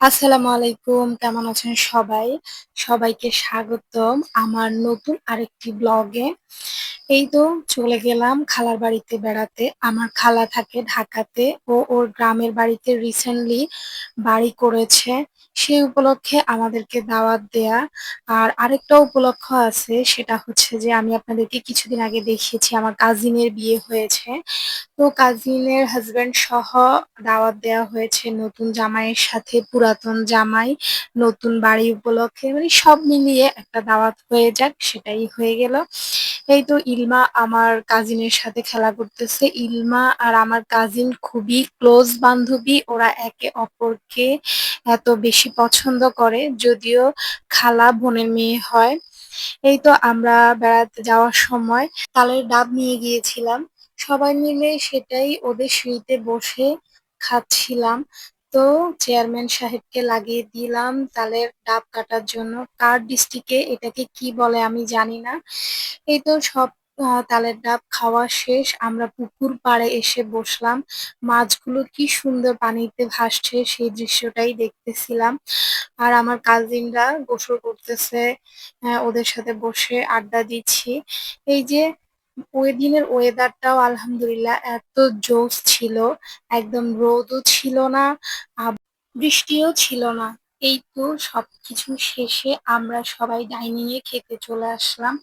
আসসালামু আলাইকুম। কেমন আছেন সবাই? সবাইকে স্বাগতম আমার নতুন আরেকটি ব্লগে। এই তো চলে গেলাম খালার বাড়িতে বেড়াতে। আমার খালা থাকে ঢাকাতে। ও ওর গ্রামের বাড়িতে রিসেন্টলি বাড়ি করেছে। সেই উপলক্ষে আমাদেরকে দাওয়াত দেয়া। আর আরেকটা উপলক্ষ আছে, সেটা হচ্ছে যে আমি আপনাদেরকে কিছুদিন আগে দেখিয়েছি আমার কাজিনের বিয়ে হয়েছে। তো কাজিনের হাসব্যান্ড সহ দাওয়াত দেওয়া হয়েছে নতুন জামাইয়ের সাথে পুরাতন জামাই, নতুন বাড়ি উপলক্ষে, মানে সব মিলিয়ে একটা দাওয়াত হয়ে যাক সেটাই হয়ে গেল। এই তো ইলমা আমার কাজিনের সাথে খেলা করতেছে। ইলমা আর আমার কাজিন খুবই ক্লোজ বান্ধবী, ওরা একে অপরকে এত বেশি পছন্দ করে, যদিও খালা বোনের মেয়ে হয়। এই তো আমরা বেড়াতে যাওয়ার সময় তালের ডাব নিয়ে গিয়েছিলাম। সবাই মিলে সেটাই ওদের সিঁড়িতে বসে খাচ্ছিলাম। তো চেয়ারম্যান সাহেবকে লাগিয়ে দিলাম তালের ডাব কাটার জন্য। কার ডিস্ট্রিক্টে এটাকে কি বলে আমি জানি না। এই তো সব তালের ডাব খাওয়া শেষ, আমরা পুকুর পাড়ে এসে বসলাম। মাছগুলো কি সুন্দর পানিতে ভাসছে সেই দৃশ্যটাই দেখতেছিলাম। আর আমার কাজিনরা গোসল করতেছে, ওদের সাথে বসে আড্ডা দিচ্ছি। এই যে ওই দিনের ওয়েদারটাও আলহামদুলিল্লাহ এত জোস ছিল, একদম রোদও ছিল না, বৃষ্টিও ছিল না। এই তো সবকিছু শেষে আমরা সবাই ডাইনিং এ খেতে চলে আসলাম।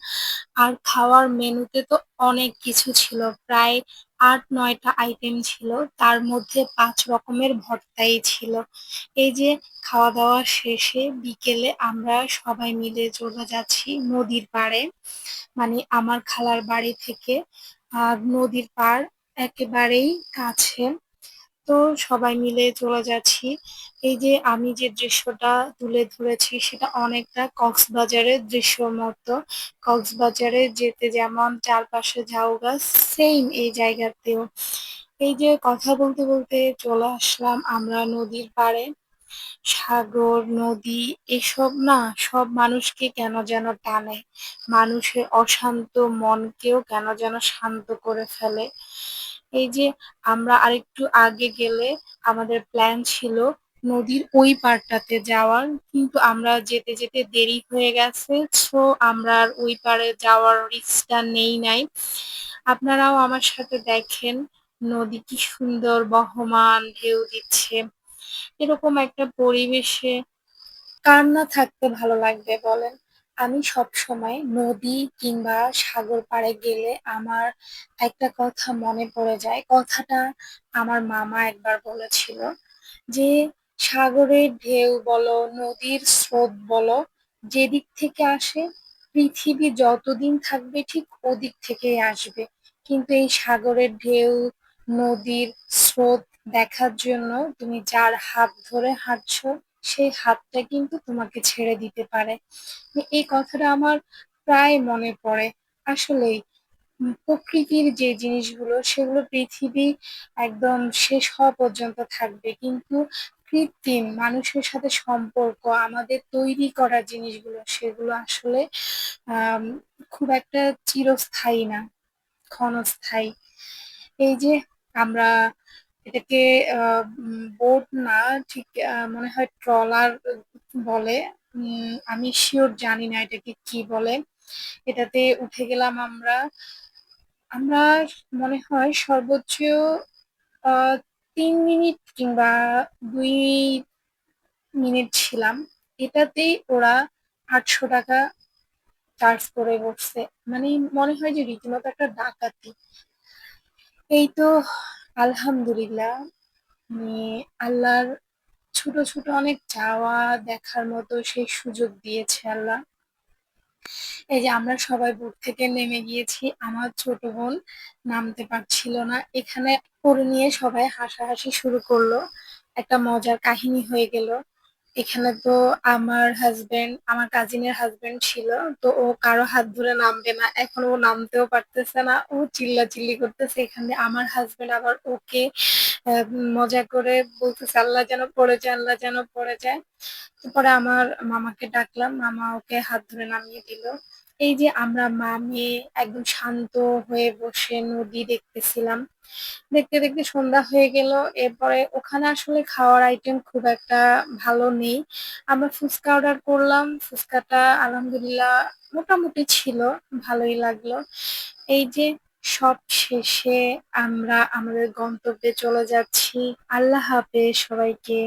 আর খাওয়ার মেনুতে তো অনেক কিছু ছিল, প্রায় ৮-৯টা আইটেম ছিল, তার মধ্যে ৫ রকমের ভর্তাই ছিল। এই যে খাওয়া দাওয়া শেষে বিকেলে আমরা সবাই মিলে চলে যাচ্ছি নদীর পাড়ে, মানে আমার খালার বাড়ি থেকে আর নদীর পাড় একেবারেই কাছে। তো সবাই মিলে চলে যাচ্ছি। এই যে আমি যে দৃশ্যটা তুলে ধরেছি সেটা অনেকটা কক্সবাজারের দৃশ্যর মতো। কক্সবাজারে যেতে যেমন চারপাশে ঝাউগাছ, সেম এই জায়গাতেও। এই যে কথা বলতে বলতে চলে আসলাম আমরা নদীর পাড়ে। সাগর, নদী এসব না সব মানুষকে কেন যেন টানে। মানুষের অশান্ত মনকেও কেন যেন শান্ত করে ফেলে। এই যে আমরা আরেকটু আগে গেলে আমাদের প্ল্যান ছিল নদীর ওই পাড়টাতে যাওয়ার, কিন্তু আমরা যেতে যেতে দেরি হয়ে গেছে। সো আমরা আর ওই পাড়ে যাওয়ার রিস্কটা নেই নাই। আপনারাও আমার সাথে দেখেন নদী কি সুন্দর বহমান ঢেউ দিচ্ছে। এরকম একটা পরিবেশে কার না থাকতে ভালো লাগবে বলেন? আমি সবসময় নদী কিংবা সাগর পাড়ে গেলে আমার একটা কথা মনে পড়ে যায়। কথাটা আমার মামা একবার বলেছিল যে, "সাগরের ঢেউ বলো, নদীর স্রোত বলো, যেদিক থেকে আসে পৃথিবী যতদিন থাকবে ঠিক ওদিক থেকেই আসবে। কিন্তু এই সাগরের ঢেউ, নদীর স্রোত দেখার জন্য তুমি যার হাত ধরে হাঁটছো সেই হাতটা কিন্তু তোমাকে ছেড়ে দিতে পারে।" এই কথাটা আমার প্রায় মনে পড়ে। আসলেই প্রকৃতির যে জিনিসগুলো সেগুলো পৃথিবী একদম শেষ হওয়া পর্যন্ত থাকবে। কিন্তু কৃত্রিম মানুষের সাথে সম্পর্ক আমাদের তৈরি করা জিনিসগুলো সেগুলো আসলে আম খুব একটা চিরস্থায়ী না, ক্ষণস্থায়ী। এই যে আমরা এটাকে বোট না, ঠিক মনে হয় ট্রলার বলে। আমি সিউর জানি না এটাকে কি বলে। এটাতে উঠে গেলাম আমরা। আমরা মনে হয় সর্বোচ্চ আ ৩ মিনিট কিংবা ২ মিনিট ছিলাম। এটাতেই ওরা ৳৮০০ চার্জ করে বসছে। মানে মনে হয় যে রীতিমতো একটা ডাকাতি। এই তো আলহামদুলিল্লাহ, মানে আল্লাহর ছোট, ছোট অনেক চাওয়া দেখার মতো সেই সুযোগ দিয়েছে আল্লাহ। এই যে আমরা সবাই বোট থেকে নেমে গিয়েছি। আমার ছোট বোন নামতে পারছিল না। এখানে ওরে নিয়ে সবাই হাসাহাসি শুরু করলো। একটা মজার কাহিনী হয়ে গেল। এখানে তো আমার কাজিনের হাসব্যান্ড ছিল। তো ও কারো হাত ধরে নামবে না। এখন ও নামতেও পারতেছে না। ও চিল্লাচিল্লি করতেছে। এখানে আমার হাসব্যান্ড আবার ওকে মজা করে বলতেছে, "আল্লাহ যেন পড়ে যায়, আল্লাহ যেন পড়ে যায়।" তো পরে আমার মামাকে ডাকলাম। মামা ওকে হাত ধরে নামিয়ে দিল। এই যে আমরা মা মেয়ে একদম শান্ত হয়ে বসে নদী দেখতেছিলাম। দেখতে, দেখতে সন্ধ্যা হয়ে গেল। এরপরে ওখানে আসলে খাওয়ার আইটেম খুব একটা ভালো নেই। আমরা ফুচকা অর্ডার করলাম। ফুচকাটা আলহামদুলিল্লাহ মোটামুটি ছিল, ভালোই লাগলো। এই যে সব শেষে আমরা আমাদের গন্তব্যে চলে যাচ্ছি। আল্লাহ হাফেজ সবাইকে।